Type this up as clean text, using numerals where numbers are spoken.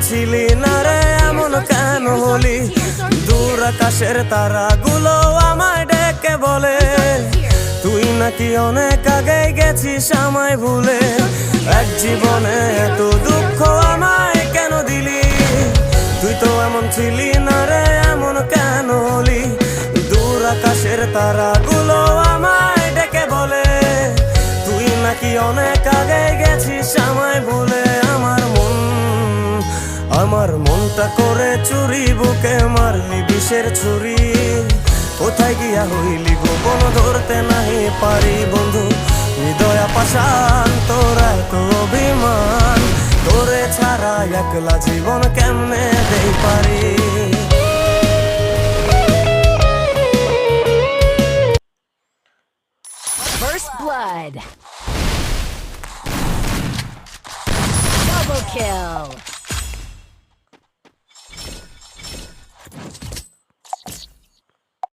ছিলি না রে এমন কেন হলি দূর আকাশের তারাগুলো আমায় ডেকে বলে তুই নাকি অনেক আগে গেছিস আমায় ভুলে এক জীবনে এত দুঃখ আমায় কেন দিলি তুই তো এমন ছিলি না রে এমন কেন হলি দূর আকাশের তারাগুলো আমায় ডেকে বলে তুই নাকি অনেক আগে গেছিস আমায় ভুলে আমার মনটা করে চুরি বুকে মারলি বিষের ছুরি কোথায় গিয়া হইলি গোপন ধরতে নাহি পারি বন্ধু হৃদয় পাষাণ তোরা তো অভিমান তোরে ছাড়া একলা জীবন কেমনে দেই পারি First blood. Double kill.